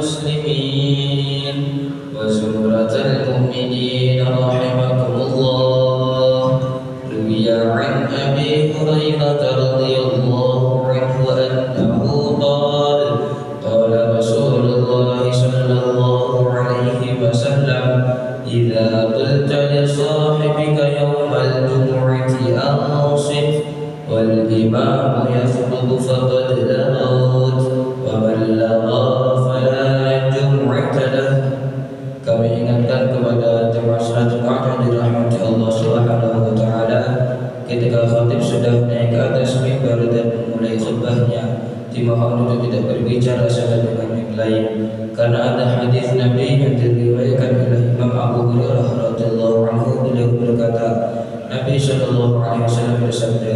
المسلمين وزمرة المؤمنين رحمكم الله. روي عن أبي هريرة رضي الله عنه أنه قال قال رسول الله صلى الله عليه وسلم إذا قلت لصاحبك يوم الجمعة أنصت والإمام يخطب فقد لغوت ومن لغى فلا جمعة له. Kami ingatkan kepada jemaah salat Jumat yang dirahmati Allah Subhanahu wa taala, ketika khatib sudah naik ke atas mimbar dan memulai khutbahnya, dimohon untuk tidak berbicara satu dengan yang lain, karena ada hadis Nabi yang diriwayatkan oleh Imam Abu Hurairah radhiyallahu anhu. Beliau berkata, Nabi sallallahu alaihi wasallam bersabda,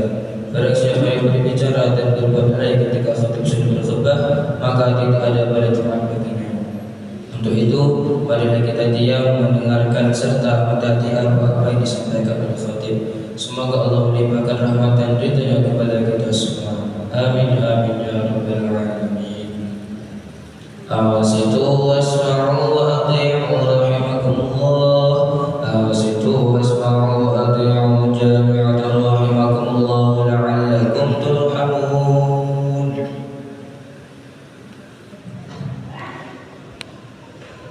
barang siapa yang berbicara dan berbuat baik ketika khatib sedang berkhutbah, maka tidak ada pada Jumat baginya. Untuk itu, marilah kita diam mendengarkan serta mentaati apa yang disampaikan oleh khatib. Semoga Allah melimpahkan rahmat dan ridha-Nya kepada kita semua. Amin amin ya rabbal alamin. Awasitu wasma'u wa ati'u rahimakumullah. Awasitu wasma'u wa ati'u jami'atan rahimakumullah la'allakum turhamun.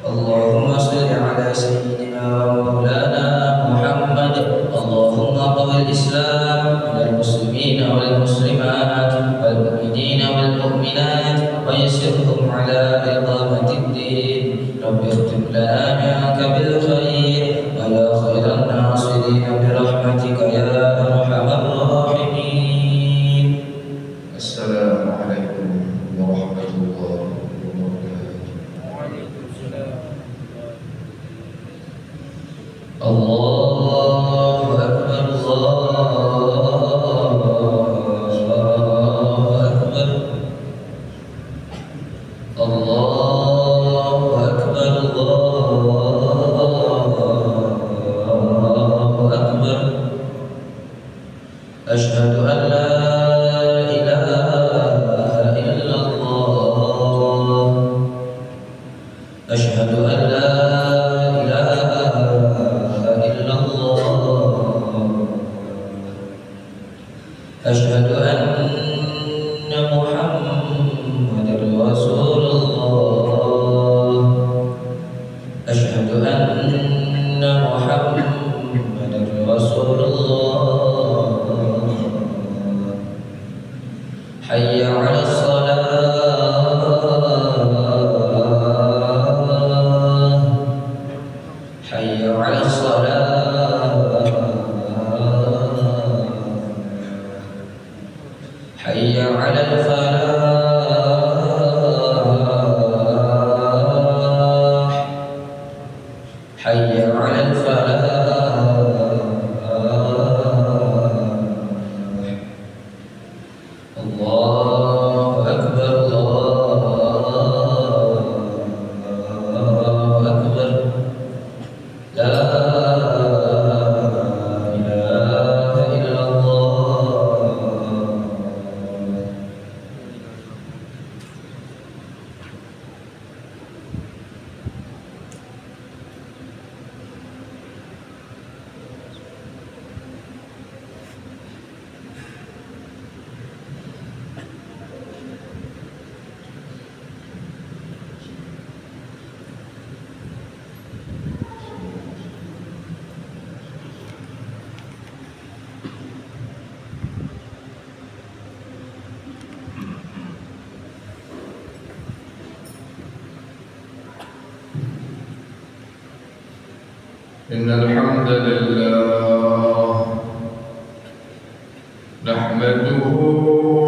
Allahumma salli ala sayyidina wa maulana Muhammad. Allahumma qawil Islam minal muslimina wal muslimat wal mu'minina wal mu'minat wa yassirhum ala iqamatid din. Rabbi ikhtim lana bil khair wa la khairan nasirin bi rahmatika ya arhamar rahimin. Assalamualaikum warahmatullahi wabarakatuh. Allahu Akbar, Allahu Akbar, Allahu Akbar, Allahu Akbar. Asyhadu an la ilaha illallah. Asyhadu an la Asyhadu anna Muhammadar Rasulullah. Asyhadu anna Muhammadar Rasulullah. Hayya 'alas salah. Hayya 'alas salah. Hayya 'alal falah. Hayya 'alal falah. Allahu Akbar, Allahu Akbar. La ilaha illallah. إن الحمد لله نحمده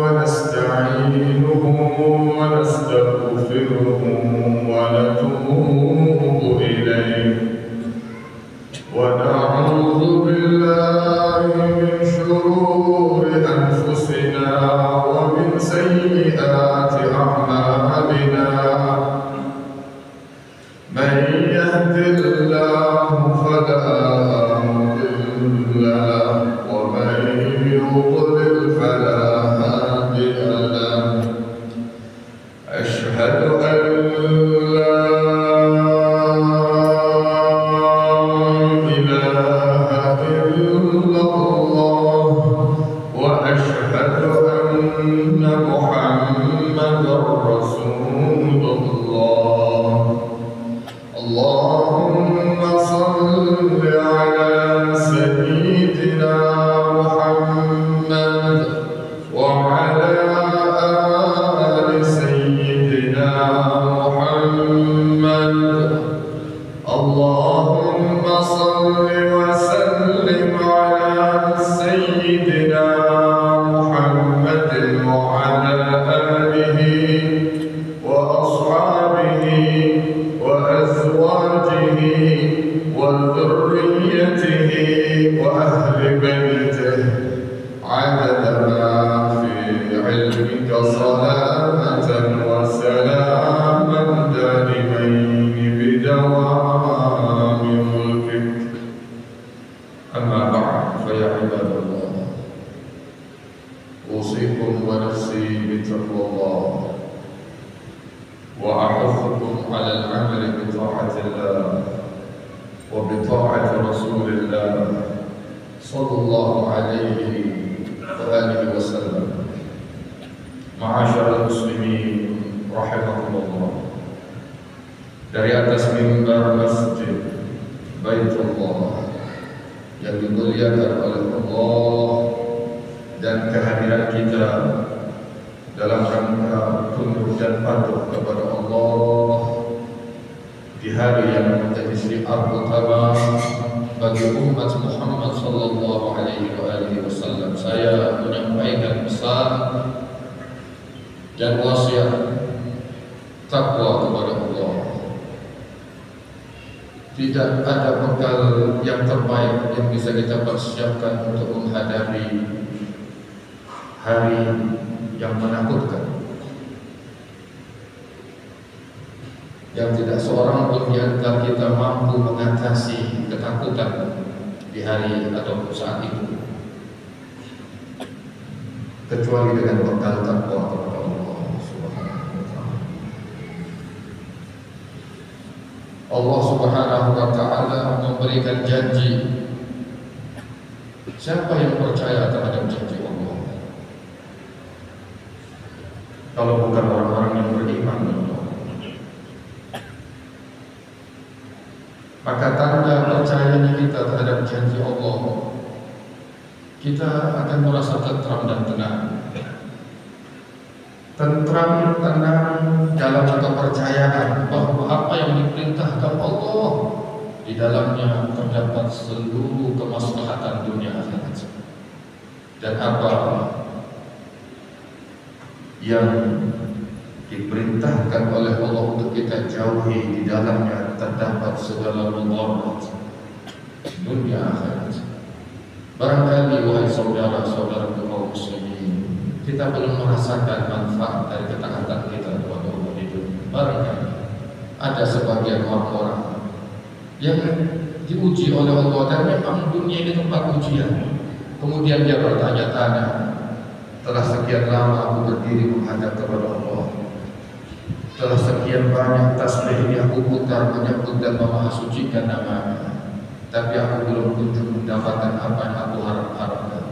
ونستعينه ونستغفره ونتوب إليه ونعوذ بالله من شرور أنفسنا ومن سيئات أعمالنا. من يهد الله فلا مضل له ومن يضلل فلا هادي له. أشهد أن وذريته وأهل بيته عدد ما في علمك صلاة وسلاما دائمين بدوام ملكك. أما بعد فيا عباد الله، أوصيكم ونفسي بتقوى الله، وأحثكم على العمل بطاعة الله وبطاعة رسول الله صلى الله عليه وآله وسلم. معاشر المسلمين رحمكم الله. Dari atas mimbar masjid Baitullah yang dimuliakan oleh Allah dan kehadiran kita dalam rangka tunduk dan patuh kepada Allah di hari yang menjadi syiar utama bagi umat Muhammad sallallahu alaihi wasallam, saya menyampaikan pesan dan wasiat takwa kepada Allah. Tidak ada bekal yang terbaik yang bisa kita persiapkan untuk menghadapi hari yang menakutkan, yang tidak seorang pun di antara kita mampu mengatasi ketakutan di hari atau saat itu kecuali dengan bekal takwa kepada Allah Subhanahu wa taala. Allah Subhanahu wa taala memberikan janji. Siapa yang percaya terhadap janji Allah? Kalau bukan orang-orang yang beriman Allah. Maka tanda percayanya kita terhadap janji Allah, kita akan merasa tentram dan tenang. Tentram, tenang dalam kepercayaan bahwa apa yang diperintahkan Allah di dalamnya terdapat seluruh kemaslahatan dunia akhirat, dan apa yang diperintahkan oleh Allah untuk kita jauhi di dalamnya terdapat segala mudarat dunia akhirat. Barangkali wahai saudara-saudara kaum muslimin, kita belum merasakan manfaat dari ketaatan kita kepada Allah di dunia. Barangkali ada sebagian orang-orang yang diuji oleh Allah dan memang dunia ini tempat ujian. Kemudian dia bertanya-tanya, telah sekian lama aku berdiri menghadap kepada Allah, telah sekian banyak tasbih ini aku putar menyebut dan memahasucikan namanya, tapi aku belum kunjung mendapatkan apa yang aku harap-harapkan.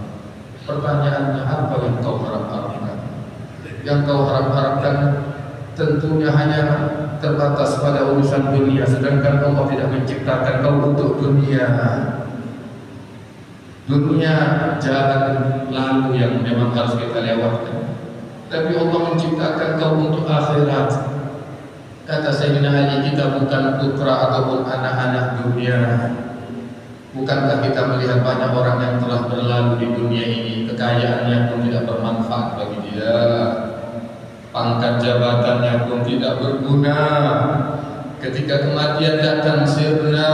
Pertanyaannya, apa yang kau harap-harapkan? Yang kau harap-harapkan tentunya hanya terbatas pada urusan dunia, sedangkan Allah tidak menciptakan kau untuk dunia. Dunia jalan lalu yang memang harus kita lewatkan, tapi Allah menciptakan kau untuk akhirat. Kata Sayyidina Ali, kita bukan putra ataupun anak-anak dunia. Bukankah kita melihat banyak orang yang telah berlalu di dunia ini, kekayaannya pun tidak bermanfaat bagi dia, pangkat jabatannya pun tidak berguna. Ketika kematian datang sirna,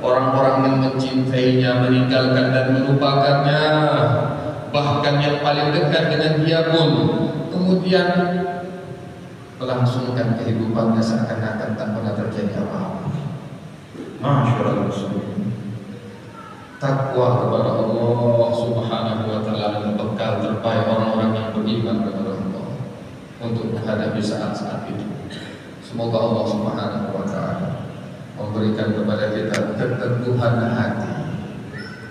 orang-orang yang mencintainya meninggalkan dan melupakannya. Bahkan yang paling dekat dengan dia pun kemudian melangsungkan kehidupannya seakan-akan tak pernah terjadi apa-apa. Masyaallah muslimin, takwa kepada Allah Subhanahu wa taala adalah bekal terbaik orang-orang yang beriman kepada Allah untuk menghadapi saat-saat itu. Semoga Allah Subhanahu wa taala memberikan kepada kita keteguhan hati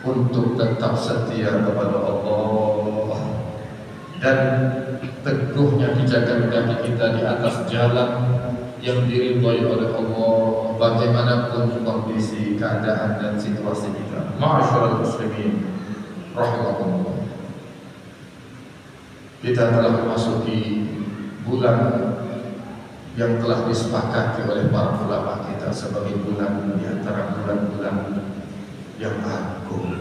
untuk tetap setia kepada Allah dan teguhnya pijakan kaki kita di atas jalan yang diridhoi oleh Allah bagaimanapun kondisi, keadaan dan situasi kita. Ma'asyiral muslimin rahimakumullah. Kita telah memasuki bulan yang telah disepakati oleh para ulama kita sebagai bulan di antara bulan-bulan yang agung.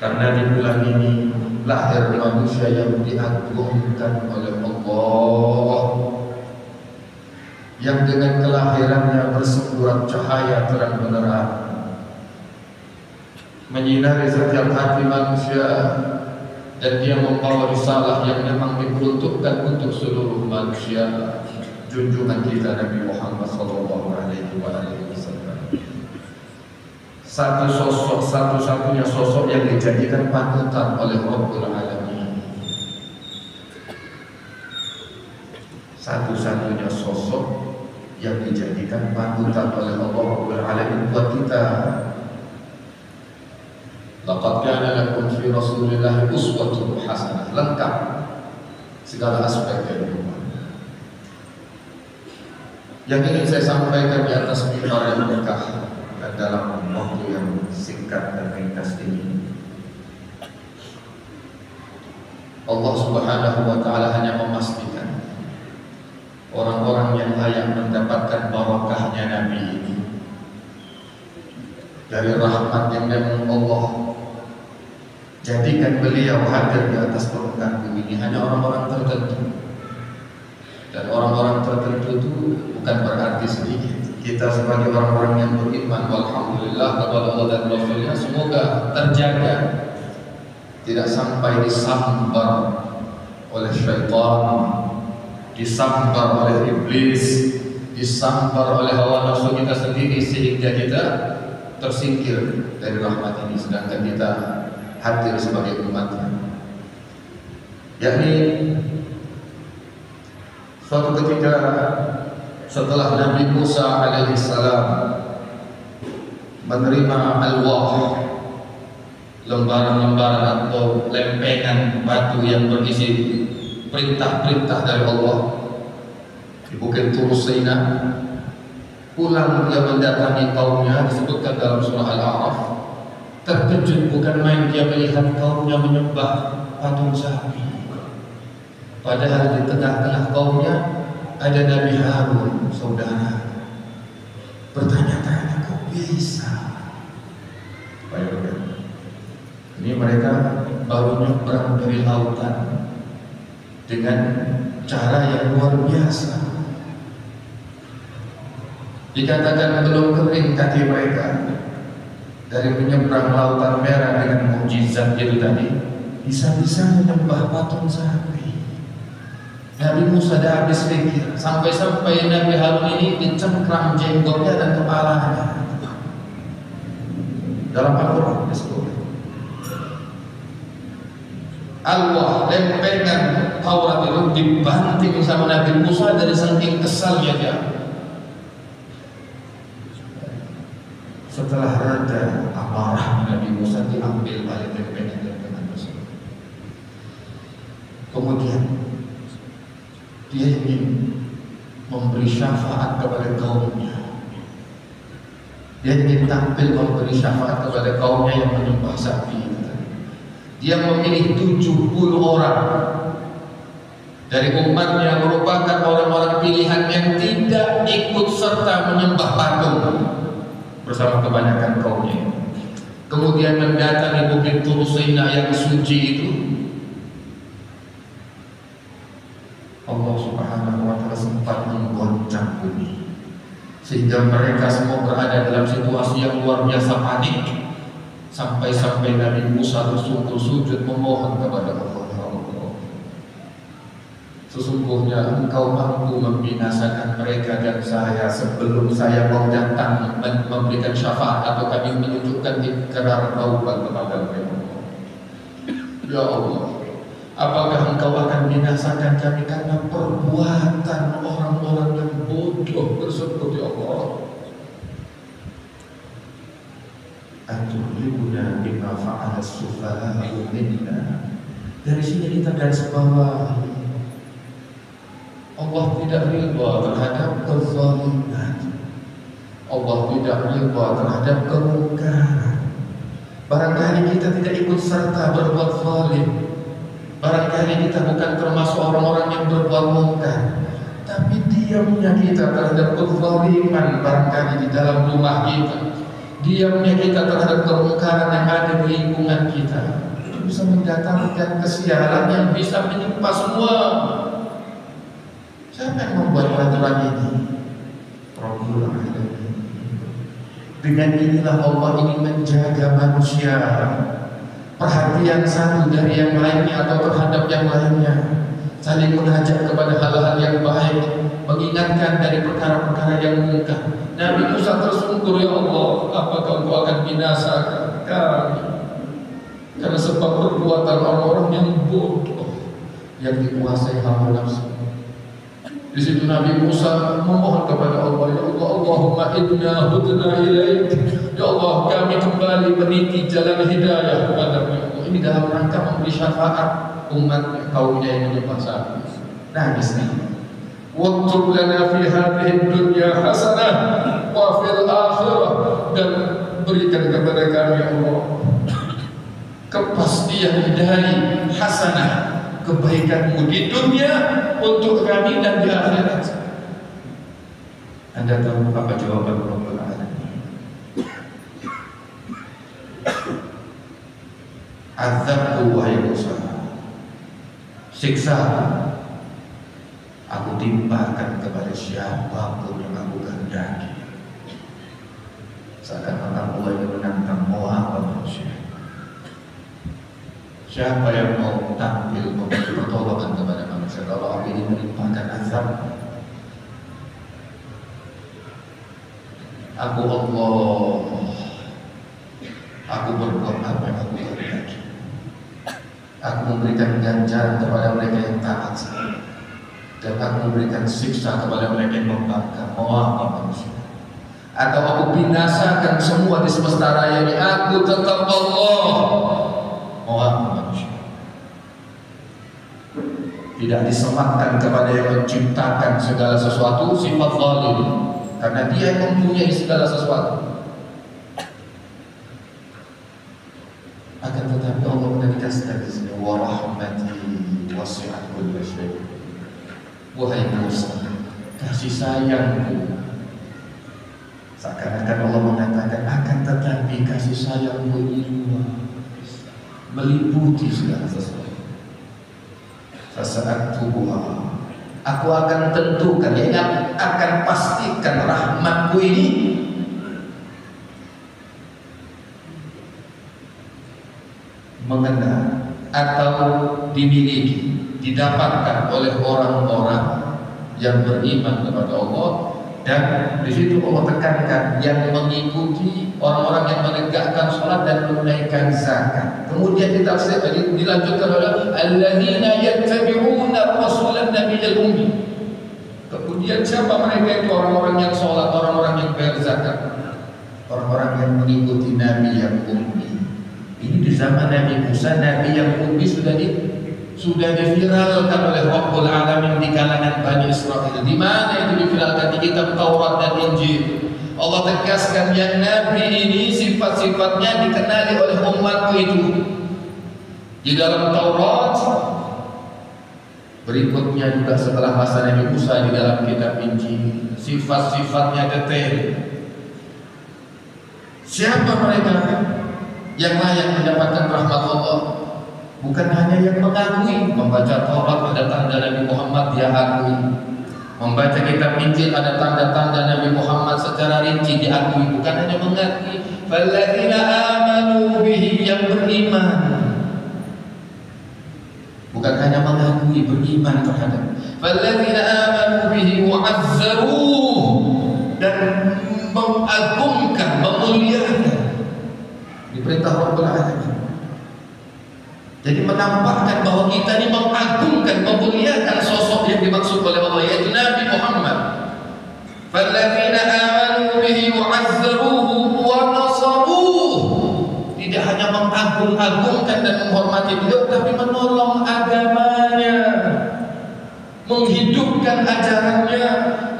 Karena di bulan ini lahir manusia yang diagungkan oleh Allah, yang dengan kelahirannya bersemburat cahaya terang benderang, menyinari setiap hati manusia, dan dia membawa risalah yang memang diperuntukkan untuk seluruh manusia, junjungan kita Nabi Muhammad SAW. Satu sosok, satu-satunya sosok yang dijadikan panutan oleh Rabbul Alamin. Satu-satunya sosok yang dijadikan panutan oleh Allah Rabbul Alamin buat kita. Laqad kana lakum fi Rasulillah uswatun hasanah, lengkap segala aspek kehidupan. Yang ingin saya sampaikan di atas mimbar yang berkah dan dalam waktu yang singkat dan ringkas ini, Allah Subhanahu wa Ta'ala hanya memastikan orang-orang yang layak mendapatkan barakahnya Nabi ini dari rahmat yang memang Allah jadikan beliau hadir di atas permukaan bumi ini hanya orang-orang tertentu. Dan orang-orang tertentu itu bukan berarti sedikit. Kita sebagai orang-orang yang beriman, alhamdulillah kepada Allah dan Rasulnya, semoga terjaga, tidak sampai disambar oleh syaitan, disambar oleh iblis, disambar oleh hawa nafsu kita sendiri sehingga kita tersingkir dari rahmat ini, sedangkan kita hadir sebagai umatnya. Yakni suatu ketika setelah Nabi Musa alaihissalam menerima al-wah, lembaran-lembaran atau lempengan batu yang berisi perintah-perintah dari Allah di Bukit Tur Sina, pulang dia mendatangi kaumnya, disebutkan dalam surah Al-A'raf. Terkejut bukan main dia melihat kaumnya menyembah patung sapi. Padahal di tengah-tengah kaumnya ada Nabi Harun, saudara. Bertanya-tanya, kok bisa? Bayangkan, ini mereka baru nyebrang dari lautan dengan cara yang luar biasa. Dikatakan belum kering kaki mereka dari menyeberang lautan merah dengan mukjizat itu tadi, bisa-bisa menyembah patung sapi. Nabi Musa dah habis pikir, sampai-sampai Nabi Harun ini dicengkram jenggotnya dan kepalanya. Dalam Al-Quran disebut Allah lempengan Taurat itu dibanting sama Nabi Musa dari saking kesalnya dia. Setelah reda amarah Nabi Musa, diambil balik lempengan tersebut. Kemudian dia ingin memberi syafaat kepada kaumnya. Dia ingin tampil memberi syafaat kepada kaumnya yang menyembah sapi. Dia memilih 70 orang dari umatnya, merupakan orang-orang pilihan yang tidak ikut serta menyembah patung bersama kebanyakan kaumnya. Kemudian mendatangi Bukit Tur Sina yang suci itu. Allah Subhanahu wa Ta'ala sempat menggoncang bumi sehingga mereka semua berada dalam situasi yang luar biasa panik, sampai-sampai Nabi Musa bersungguh sujud memohon kepada Allah, ya Allah, sesungguhnya Engkau mampu membinasakan mereka dan saya sebelum saya mau datang memberikan syafaat atau kami menunjukkan ikrar taubat kepada mereka. Ya Allah, apakah Engkau akan binasakan kami karena perbuatan orang-orang yang bodoh tersebut, ya Allah? Atuhlibuna bima fa'ala as-sufaha'u minna. Dari sini kita garis bawah, Allah tidak ridha terhadap kezaliman. Allah tidak ridha terhadap kemungkaran. Barangkali kita tidak ikut serta berbuat zalim, barangkali kita bukan termasuk orang-orang yang berbuat mungkar, tapi diamnya kita terhadap kezaliman barangkali di dalam rumah kita, diamnya kita terhadap kemungkaran yang ada di lingkungan kita, itu bisa mendatangkan kesialan yang bisa menimpa semua. Siapa yang membuat peraturan ini? Dengan inilah Allah ingin menjaga manusia, perhatian satu dari yang lainnya atau terhadap yang lainnya, saling mengajak kepada hal-hal yang baik, mengingatkan dari perkara-perkara yang munkar. Nabi Musa tersungkur, ya Allah, apakah Engkau akan binasakan kami karena sebab perbuatan orang-orang yang bodoh yang dikuasai hawa nafsu. Di situ Nabi Musa memohon kepada Allah, ya Allah, Allahumma inna hudna ilaik, ya Allah, kami kembali meniti jalan hidayah kepada-Mu, ya Allah. Ini dalam rangka memberi syafaat umat kaumnya yang menyembah sapi. Nangis nih. Waktub lana fi hadhihi dunya hasanah wa fil akhirah, dan berikan kepada kami, ya Allah, kepastian dari hasanah, kebaikan-Mu di dunia untuk kami dan di akhirat. Anda tahu apa jawaban Rabbul Alamin? Azabku wahai Musa, siksa aku timpakan kepada siapapun yang aku kehendaki. Seakan-akan Allah yang menantang, mau apa manusia? Siapa yang mau tampil memberi pertolongan kepada manusia kalau aku ini menimpakan azab? Aku Allah, aku berbuat apa yang aku kehendaki. Aku memberikan ganjaran kepada mereka yang taat, dan aku memberikan siksa kepada mereka yang membangkang. Mau apa manusia? Atau aku binasakan semua di semesta raya ini? Aku tetap Allah. Mau apa manusia? Tidak disematkan kepada yang menciptakan segala sesuatu sifat zalim, karena Dia yang mempunyai segala sesuatu. Akan tetapi Allah menegaskan di sini, wa rahmati wasi'at kulla syai'. Wahai Musa, kasih sayangku, seakan-akan Allah mengatakan, akan tetapi kasih sayangku ini luas, meliputi segala sesuatu. Saat tubuh aku akan tentukan, ya, akan pastikan rahmatku ini mengenal atau dimiliki, didapatkan oleh orang-orang yang beriman kepada Allah. Dan di situ Allah tekankan yang mengikuti orang-orang yang menegakkan sholat dan menunaikan zakat. Kemudian ditafsir dilanjutkan oleh alladzina yattabi'una rasulan nabiyil ummi. Kemudian siapa mereka itu? Orang-orang yang sholat, orang-orang yang bayar zakat, orang-orang yang mengikuti Nabi yang ummi. Ini di zaman Nabi Musa, Nabi yang ummi sudah diviralkan oleh Rabbul Alamin di kalangan Bani Israel. Di mana itu diviralkan? Di kitab Taurat dan Injil. Allah tegaskan yang Nabi ini sifat-sifatnya dikenali oleh umatku itu. Di dalam Taurat, berikutnya juga setelah masa Nabi Musa di dalam kitab Injil, sifat-sifatnya detail. Siapa mereka yang layak mendapatkan rahmat Allah? Bukan hanya yang mengakui, membaca Taurat ada tanda Nabi Muhammad dia akui, membaca kitab Injil ada tanda-tanda Nabi Muhammad secara rinci diakui. Bukan hanya mengakui, falladzina amanu bihi, yang beriman. Bukan hanya mengakui, beriman terhadap. Falladzina amanu bihi wa'azzaruh, dan mengagungkan, memuliakan. Diperintah Rabbul Alamin. Jadi menampakkan bahwa kita ini mengagungkan, memuliakan sosok yang dimaksud oleh Allah, yaitu Nabi Muhammad. Falladzina amanu bihi wa'azzaruhu wa nasaruhu. Tidak hanya mengagung-agungkan dan menghormati beliau, tapi menolong agamanya, menghidupkan ajarannya,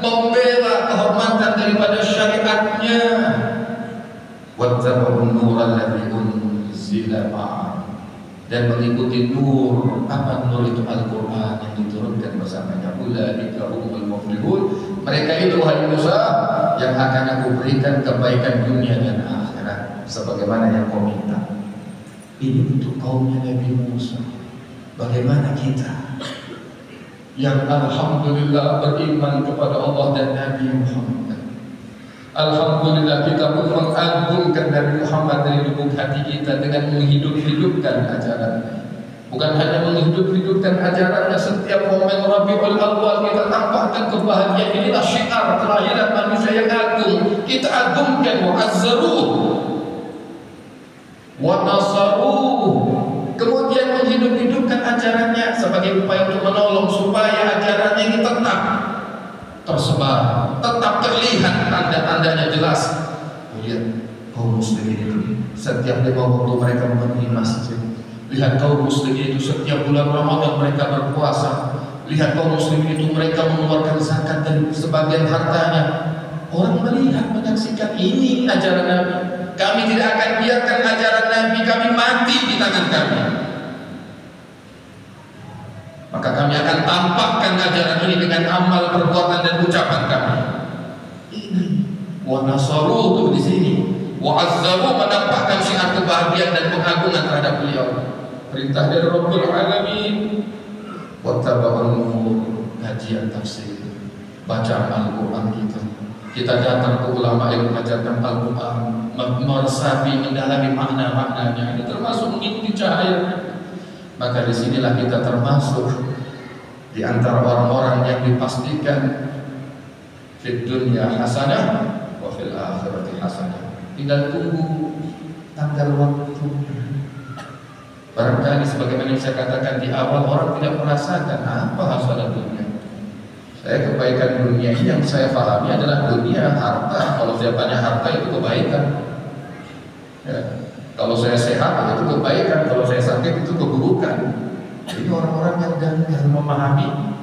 membela kehormatan daripada syariatnya. Wattaba'un nural ladzi unzila ma'ah, dan mengikuti nur. Apa nur itu? Al-Quran yang diturunkan bersamanya. Ulaika humul muflihun. Mereka itu, wahai Musa, yang akan aku berikan kebaikan dunia dan akhirat sebagaimana yang kau minta. Ini untuk kaumnya Nabi Musa. Bagaimana kita yang alhamdulillah beriman kepada Allah dan Nabi Muhammad, Alhamdulillah kita pun mengagungkan Nabi Muhammad dari lubuk hati kita dengan menghidup-hidupkan ajarannya. Bukan hanya menghidup-hidupkan ajarannya, setiap momen Rabiul Awal kita tampakkan kebahagiaan. Inilah syiar kelahiran manusia yang agung. Kita agungkan wa azzaruh wa nasaruh. Kemudian menghidup-hidupkan ajarannya sebagai upaya untuk menolong supaya ajarannya ini tetap tersebar, tetap terlihat tanda-tandanya jelas. Lihat kaum muslimin itu setiap 5 waktu mereka memenuhi masjid. Lihat kaum muslimin itu setiap bulan Ramadan mereka berpuasa. Lihat kaum muslimin itu mereka mengeluarkan zakat dari sebagian hartanya. Orang melihat, menyaksikan ini ajaran Nabi. Kami tidak akan biarkan ajaran Nabi kami mati di tangan kami. Maka kami akan tampakkan ajaran ini dengan amal, perbuatan dan ucapan kami. Ini wa nasaru itu di sini. Wa azzaru menampakkan syiar kebahagiaan dan pengagungan terhadap beliau. Perintah dari Rabbul Alamin. Wa tabaun kajian tafsir, baca Al-Qur'an kita datang ke ulama yang mengajarkan Al-Qur'an, meresapi, mendalami makna-maknanya. Ini termasuk mengikuti cahaya. Maka disinilah kita termasuk di antara orang-orang yang dipastikan fid dunya hasanah wa fil akhirati hasanah. Tinggal tunggu tanggal waktu. Barangkali sebagaimana yang saya katakan di awal, orang tidak merasakan apa hasanah dunia. Saya kebaikan dunia ini yang saya pahami adalah dunia harta. Kalau saya tanya harta itu kebaikan. Ya. Kalau saya sehat itu kebaikan, kalau saya sakit itu keburukan. Ini orang-orang yang gagal memahami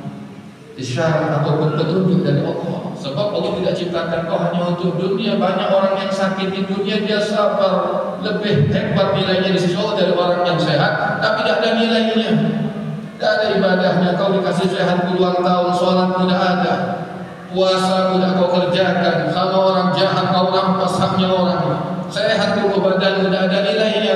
isyarat ataupun petunjuk dari Allah. Sebab Allah tidak ciptakan kau hanya untuk dunia. Banyak orang yang sakit di dunia dia sabar, lebih hebat nilainya di sisi Allah dari orang yang sehat, tapi tidak ada nilainya, tidak ada ibadahnya. Kau dikasih sehat puluhan tahun, sholat tidak ada, puasa tidak kau kerjakan, sama orang jahat kau rampas haknya orang. Sehat tubuh badan tidak ada nilainya,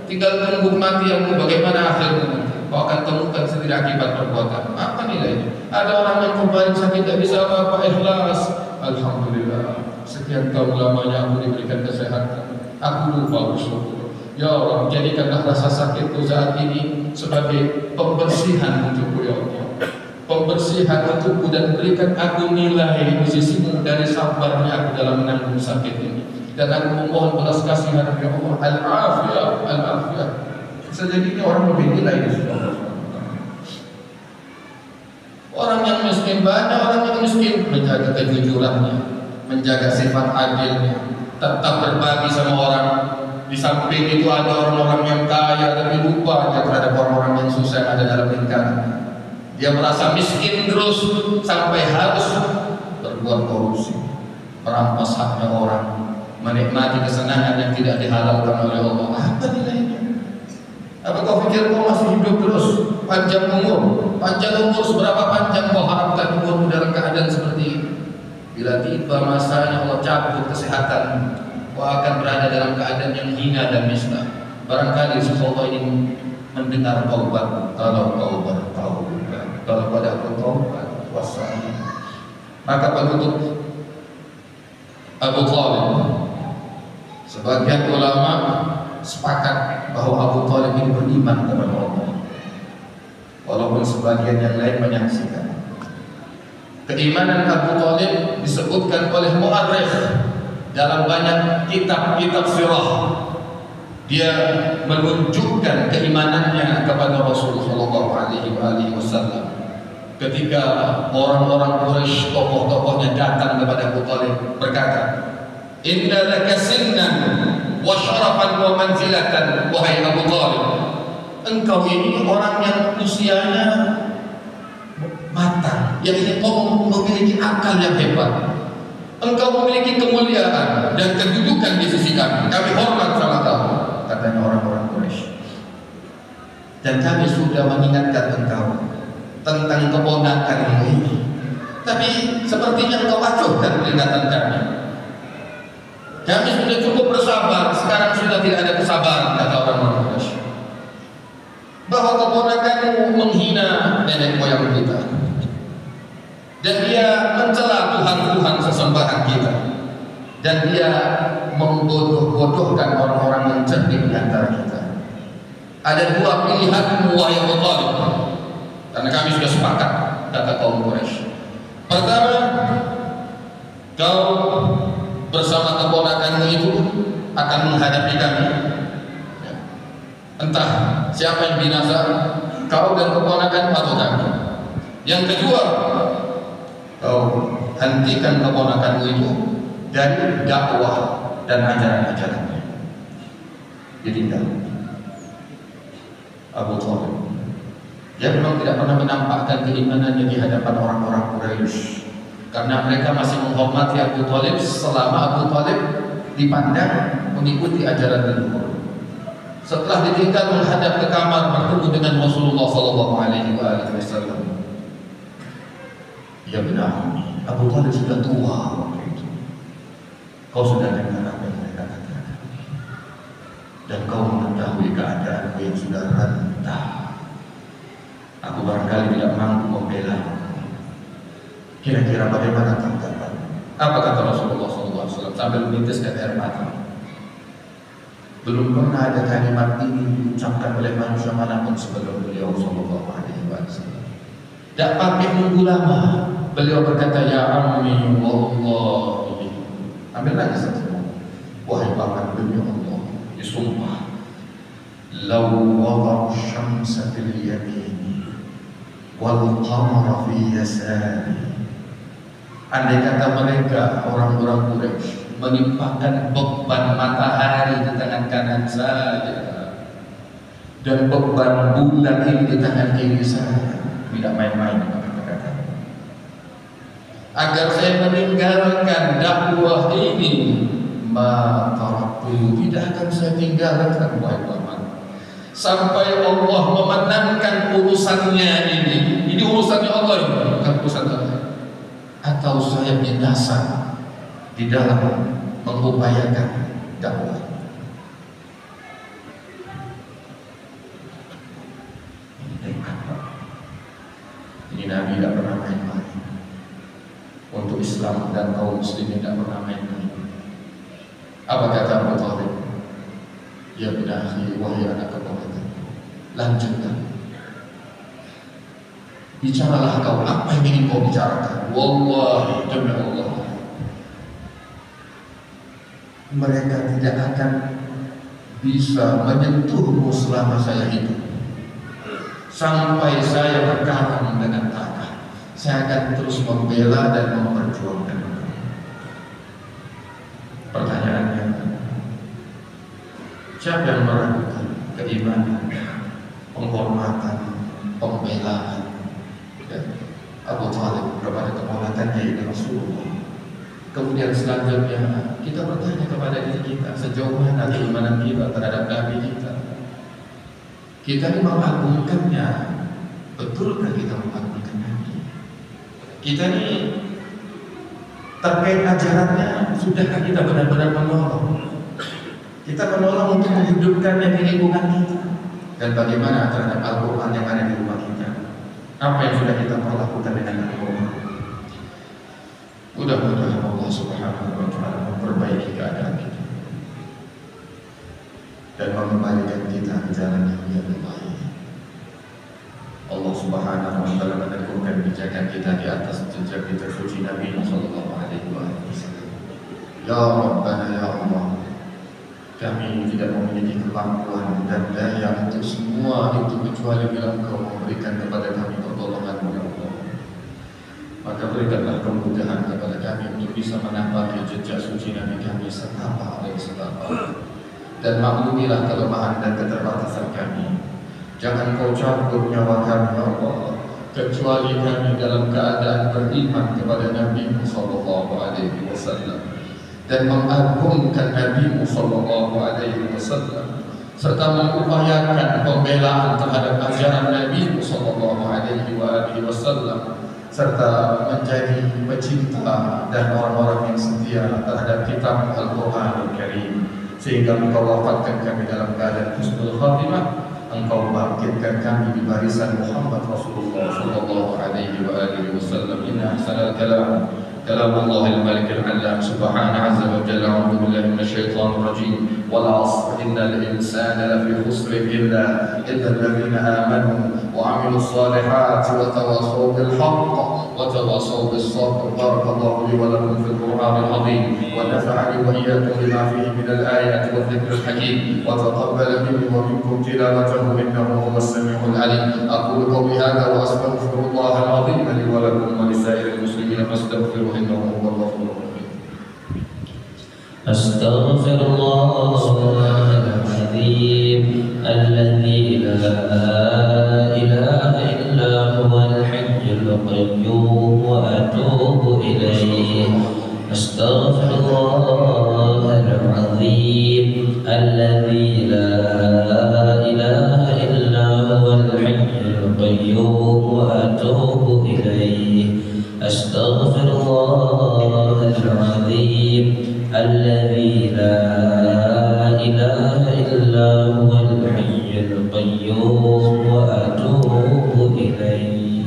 tinggal tunggu mati yang bagaimana akhirnya. Kau akan temukan sendiri akibat perbuatan. Apa nilainya? Ada orang yang kemarin sakit tidak bisa apa-apa, ikhlas. Alhamdulillah, sekian tahun lamanya aku diberikan kesehatan. Aku lupa bersyukur. Ya Allah, jadikanlah rasa sakitku saat ini sebagai pembersihan untukku, ya Allah. Pembersihan untukku dan berikan aku nilai di sisimu dari sabarnya aku dalam menanggung sakit ini. Dan aku memohon belas kasihan ya Allah, al-afiyah, al-afiyah. Bisa jadi ini orang lebih nilai di sisi Allah. Orang yang miskin, banyak orang yang miskin menjaga kejujurannya, menjaga sifat adilnya, tetap berbagi sama orang. Di samping itu ada orang-orang yang kaya tapi lupa terhadap orang-orang yang susah yang ada dalam lingkaran. Dia merasa miskin terus sampai harus berbuat korupsi, merampas haknya orang, menikmati kesenangan yang tidak dihalalkan oleh Allah. Apa nilainya? Apa kau pikir kau masih hidup terus panjang umur? Panjang umur seberapa panjang kau harapkan umurmu dalam keadaan seperti ini? Bila tiba masanya Allah cabut kesehatan, kau akan berada dalam keadaan yang hina dan miskin. Barangkali seseorang ini mendengar taubat, kalau kau bertaubat, kalau pada kau taubat, wassalam. Maka penutup Abu Thalib, sebagian ulama sepakat bahwa Abu Thalib ini beriman kepada Allah, walaupun sebagian yang lain menyaksikan. Keimanan Abu Thalib disebutkan oleh mu'arrikh dalam banyak kitab-kitab sirah. Dia menunjukkan keimanannya kepada Rasulullah SAW. Ketika orang-orang Quraisy, tokoh-tokohnya datang kepada Abu Thalib berkata, "Inna laka sinnan wa syarafan wa manzilatan, wahai Abu Thalib, engkau ini orang yang usianya matang, yang ini kau memiliki akal yang hebat, engkau memiliki kemuliaan dan kedudukan di sisi kami, kami hormat sama kau," katanya orang-orang Quraisy. "Dan kami sudah mengingatkan engkau tentang keponakan ini, tapi sepertinya engkau acuhkan peringatan kami. Kami sudah cukup bersabar, sekarang sudah tidak ada kesabaran," kata orang-orang Quraisy. "Bahwa keponakanmu menghina nenek moyang kita, dan dia mencela Tuhan-Tuhan sesembahan kita. dan dia membodoh-bodohkan orang-orang yang cerdik di antara kita. Ada dua pilihan wahai Abu Thalib, karena kami sudah sepakat, kata kaum Quraisy. Pertama, kau bersama keponakanmu itu akan menghadapi kami. Entah siapa yang binasa, kau dan keponakanmu atau kami. Yang kedua, kau hentikan keponakanmu itu dari dakwah dan ajaran-ajarannya. Ditinggal. Abu Thalib, dia memang tidak pernah menampakkan keimanannya di hadapan orang-orang Quraisy, karena mereka masih menghormati Abu Thalib selama Abu Thalib dipandang mengikuti ajaran leluhur. Setelah ditinggal menghadap ke kamar bertemu dengan Rasulullah SAW. Ya benar, Abu Thalib sudah tua waktu itu. Kau sudah dengar apa yang mereka katakan, dan kau mengetahui keadaanku yang sudah rentah. Aku barangkali tidak mampu membela. Kira-kira bagaimana tanggapan? Apa kata Rasulullah SAW sambil menitiskan air mata? Belum pernah ada kalimat ini diucapkan oleh manusia manapun sebelum beliau Sallallahu Alaihi Wasallam. Tidak pakai nunggu lama, beliau berkata, ya ammi wallahi. Ambil lagi satu. Wahai paman demi Allah, disumpah. Law wada'u syamsa fil yamin wal qamara fi yasari. Andai kata mereka orang-orang Quraisy menimpakan beban matahari di tangan kanan saya dan beban bulan ini di tangan kiri saya, tidak main-main kata-kata. Agar saya meninggalkan dakwah ini, maka tidak akan saya tinggalkan, wahai paman, sampai Allah memenangkan urusannya ini. Ini urusannya Allah, ini bukan urusan saya. Atau saya binasa di dalam mengupayakan dakwah. Ini Nabi tidak pernah main-main. Untuk Islam dan kaum muslimin tidak pernah main-main. Apa kata Abu Thalib? Ya benar, wahai anak keponakan, lanjutkan. Bicaralah kau, apa yang ingin kau bicarakan? Wallahi demi Allah, mereka tidak akan bisa menyentuhmu selama saya hidup. Sampai saya berkarang dengan tanah, saya akan terus membela dan memperjuangkan. Pertanyaannya, siapa yang meragukan keimanan, penghormatan, pembelaan Abu Thalib kepada keponakannya ini Rasulullah? Kemudian selanjutnya kita bertanya kepada diri kita, sejauh mana keimanan kita terhadap Nabi kita? Kita ini mengagungkannya, betulkah kita mengagungkan Nabi? Kita ini terkait ajarannya, sudahkah kita benar-benar menolong? Kita menolong untuk menghidupkannya di lingkungan kita. Dan bagaimana terhadap Al-Quran yang ada di rumah kita? Apa yang sudah kita perlakukan dengan Al-Quran? Mudah-mudahan Allah Subhanahu wa Ta'ala memperbaiki keadaan kita dan mengembalikan kita ke jalan yang lebih baik. Allah Subhanahu wa Ta'ala meneguhkan pijakan kita di atas jejak kita suci Nabi Sallallahu Alaihi Wasallam. Ya Rabbana ya Allah, kami tidak memiliki kemampuan dan daya untuk semua itu kecuali bila Engkau memberikan kepada kami pertolongan-Mu ya Allah. Maka berikanlah kemudahan kepada kami untuk bisa menapaki jejak suci Nabi kami setapak oleh setapak. Dan maklumilah kelemahan dan keterbatasan kami. Jangan Kau campur nyawa kami ya Allah, kecuali kami dalam keadaan beriman kepada Nabi Sallallahu Alaihi Wasallam dan mengagungkan Nabi Sallallahu Alaihi Wasallam, serta mengupayakan pembelaan terhadap ajaran Nabi Sallallahu Alaihi Wasallam, serta menjadi pecinta dan orang-orang yang setia terhadap kitab Al-Quran Al-Karim, sehingga Engkau wafatkan kami dalam keadaan husnul khatimah. Engkau bangkitkan kami di barisan Muhammad Rasulullah Sallallahu Alaihi Wasallam. Inna ahsanal kalam كلام الله الملك العلام سبحانه عز وجل. أعوذ بالله من الشيطان الرجيم. والعصر إن الإنسان لفي خسر إلا الذين آمنوا وعملوا الصالحات وتواصوا بالحق وتواصوا بالصبر. بارك الله لي ولكم في القرآن العظيم ونفعني وإياكم بما فيه من الآيات والذكر الحكيم وتقبل مني ومنكم تلاوته إنه هو السميع العليم. أقول قولي هذا وأستغفر الله العظيم لي ولكم ولسائر المسلمين فاستغفروه إنه هو الغفور الرحيم. أستغفر الله العظيم الذي لا إله إلا هو الحي القيوم وأتوب إليه. أستغفر الله العظيم الذي لا إله إلا هو الحي القيوم وأتوب إليه. أستغفر الله العظيم الذي لا إله إلا هو الحي القيوم وأتوب إليه.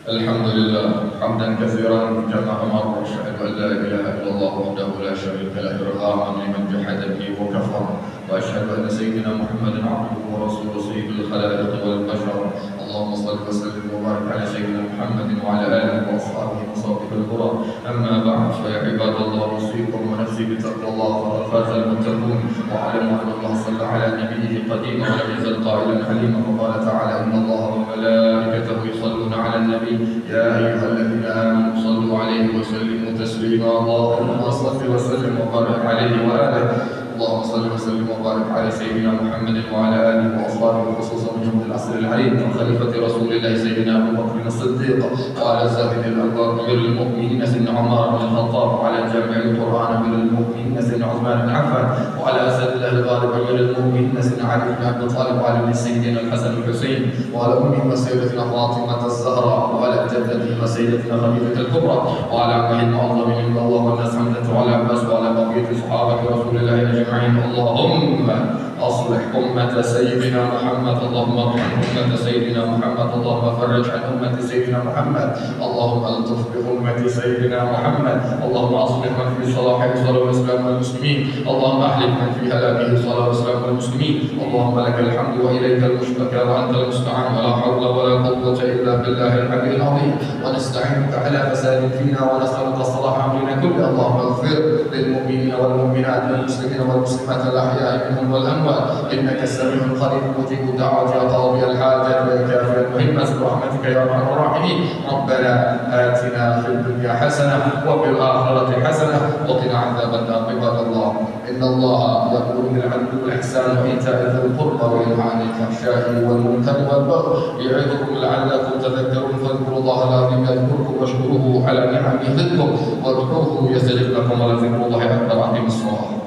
الحمد لله حمدا كثيرا كما أمر. وأشهد أن لا إله إلا الله وحده لا شريك له إرغاما لمن جحد به وكفر. وأشهد أن سيدنا محمدا عبده ورسوله سيد الخلائق والبشر. اللهم صل وسلم وبارك على سيدنا محمد وعلى آله وأصحابه وصحبه الكرام. أما بعد فيا عباد الله أوصيكم ونفسي بتقوى الله فقد فاز المتقون. واعلموا أن الله صلى على نبيه قديما ولم يزل قائلا حليما. وقال تعالى إن الله وملائكته يصلون على النبي يا أيها الذين آمنوا صلوا عليه وسلموا تسليما. اللهم صل وسلم وبارك عليه وآله. اللهم صل وسلم وبارك على سيدنا محمد وعلى آله وأصحابه خصوصا من العصر العليم وخليفة رسول الله سيدنا أبو بكر الصديق وعلى زاهد الأكبر أمير المؤمنين سيدنا عمر بن الخطاب وعلى جامع القرآن أمير المؤمنين سيدنا عثمان بن عفان وعلى أسد الله الغالب أمير المؤمنين سيدنا علي بن أبي طالب وعلى ابن سيدنا الحسن الحسين وعلى أمه سيدتنا فاطمة الزهراء وعلى جدته سيدتنا خديجة الكبرى وعلى عمه المعظم من الله والناس حمدة وعلى عباس وعلى بقية صحابة رسول الله أجمعين. اللهم أصلح أمة سيدنا محمد. اللهم ارحم أمة سيدنا محمد. اللهم فرج عن أمة سيدنا محمد. اللهم ألطف بأمة سيدنا محمد. اللهم أصلح من في صلاحه صلاة الإسلام والمسلمين. اللهم أهلك من في هلاكه صلاة الإسلام والمسلمين. اللهم لك الحمد وإليك المشتكى وأنت المستعان ولا حول ولا قوة إلا بالله العلي العظيم. ونستعينك على فساد فينا ونسألك صلاح أمرنا كله. اللهم اغفر للمؤمنين والمؤمنات والمسلمين والمسلمات الأحياء منهم والأموات إنك السميع القريب مجيب الدعوة يا قاضي الحاجات ويا كافي المهمة برحمتك يا أرحم الراحمين. ربنا آتنا في الدنيا حسنة وفي الآخرة حسنة وقنا عذاب النار. عباد الله إن الله يأمر بالعدل والإحسان وإيتاء ذي القربى وينهى عن الفحشاء والمنكر والبغي يعظكم لعلكم تذكرون. فاذكروا الله العظيم يذكركم واشكروه على نعمه يزدكم وادعوه يستجب لكم ولذكر الله أكبر. أقيموا الصلاة.